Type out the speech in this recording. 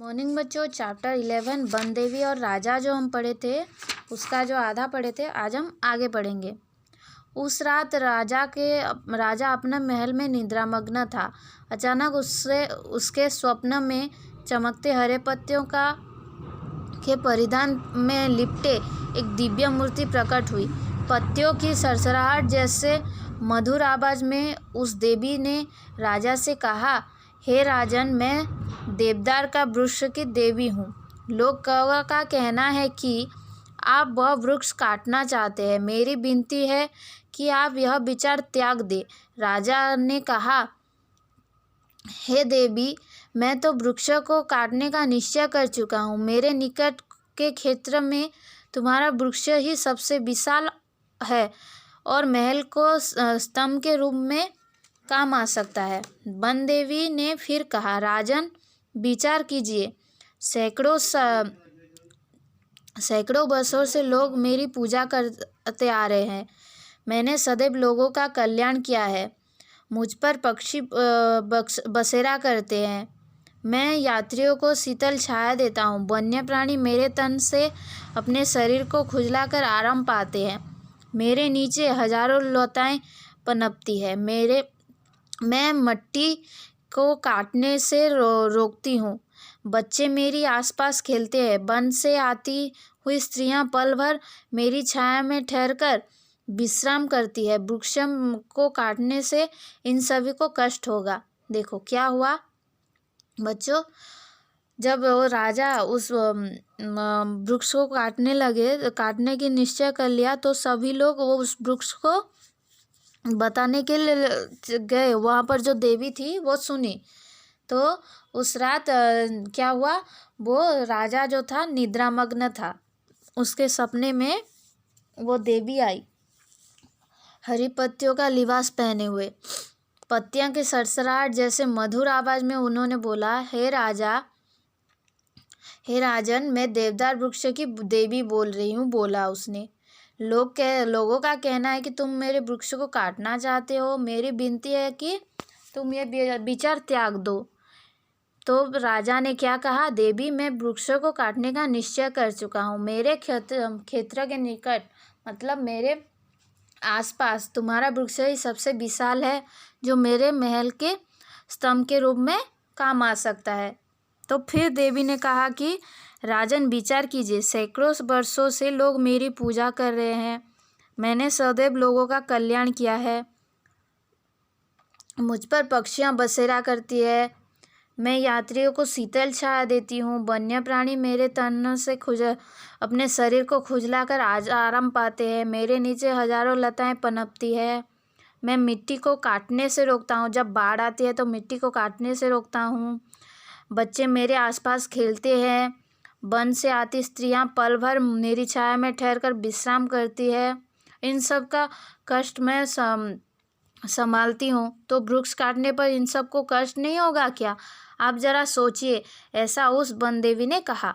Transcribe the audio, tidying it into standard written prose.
Morning बच्चों, chapter 11 one देवी और राजा जो हम पढ़े थे उसका जो आधा पढ़े थे, आज हम आगे पढ़ेंगे। उस रात राजा अपना महल में निद्रामग्न था। अचानक उसके स्वप्न में चमकते हरे पत्तियों के परिधान में लिपटे एक दिव्य मूर्ति प्रकट हुई। पत्तियों की सरसराहट जैसे मधुर आवाज में उस देवी ने राजा से कहा, हे राजन, मैं देवदार का वृक्ष की देवी हूँ। लोगों का कहना है कि आप वह वृक्ष काटना चाहते हैं। मेरी विनती है कि आप यह विचार त्याग दें। राजा ने कहा, हे देवी, मैं तो वृक्ष को काटने का निश्चय कर चुका हूँ। मेरे निकट के क्षेत्र में तुम्हारा वृक्ष ही सबसे विशाल है और महल को स्तंभ के रूप में काम आ सकता है। वन देवी ने फिर कहा, राजन, विचार कीजिए। सैकड़ों वर्षों से लोग मेरी पूजा करते आ रहे हैं। मैंने सदैव लोगों का कल्याण किया है। मुझ पर पक्षी बसेरा करते हैं। मैं यात्रियों को शीतल छाया देता हूँ। वन्य प्राणी मेरे तन से अपने शरीर को खुजलाकर आराम पाते हैं। मेरे नीचे हजारों लताएं पनपती है। मैं मिट्टी को काटने से रोकती हूँ। बच्चे मेरी आसपास खेलते हैं। वन से आती हुई स्त्रियां पल भर मेरी छाया में ठहरकर विश्राम करती है। वृक्ष को काटने से इन सभी को कष्ट होगा। देखो क्या हुआ बच्चों, जब वो राजा उस वृक्ष को काटने की निश्चय कर लिया, तो सभी लोग वो उस वृक्ष को बताने के लिए गए। वहाँ पर जो देवी थी वो सुनी। तो उस रात क्या हुआ, वो राजा जो था निद्रामग्न था। उसके सपने में वो देवी आई, हरी पत्तियों का लिबास पहने हुए। पत्तियां की सरसराहट जैसे मधुर आवाज में उन्होंने बोला, हे राजन, मैं देवदार वृक्ष की देवी बोल रही हूँ, बोला उसने। लोगों का कहना है कि तुम मेरे वृक्ष को काटना चाहते हो। मेरी विनती है कि तुम ये विचार त्याग दो। तो राजा ने क्या कहा, देवी, मैं वृक्ष को काटने का निश्चय कर चुका हूँ। मेरे क्षेत्र के निकट, मतलब मेरे आसपास तुम्हारा वृक्ष ही सबसे विशाल है, जो मेरे महल के स्तंभ के रूप में काम आ सकता है। तो फिर देवी ने कहा कि राजन, विचार कीजिए। सैकड़ों वर्षों से लोग मेरी पूजा कर रहे हैं। मैंने सदैव लोगों का कल्याण किया है। मुझ पर पक्षियां बसेरा करती है। मैं यात्रियों को शीतल छाया देती हूँ। वन्य प्राणी मेरे तन से अपने शरीर को खुजलाकर आराम पाते हैं। मेरे नीचे हजारों लताएं पनपती है। मैं मिट्टी को काटने से रोकता हूँ। जब बाढ़ आती है तो मिट्टी को काटने से रोकता हूँ। बच्चे मेरे आसपास खेलते हैं। वन से आती स्त्रियां पल भर मेरी छाया में ठहरकर विश्राम करती है। इन सब का कष्ट मैं संभालती हूँ। तो वृक्ष काटने पर इन सब को कष्ट नहीं होगा क्या? आप जरा सोचिए, ऐसा उस वन देवी ने कहा।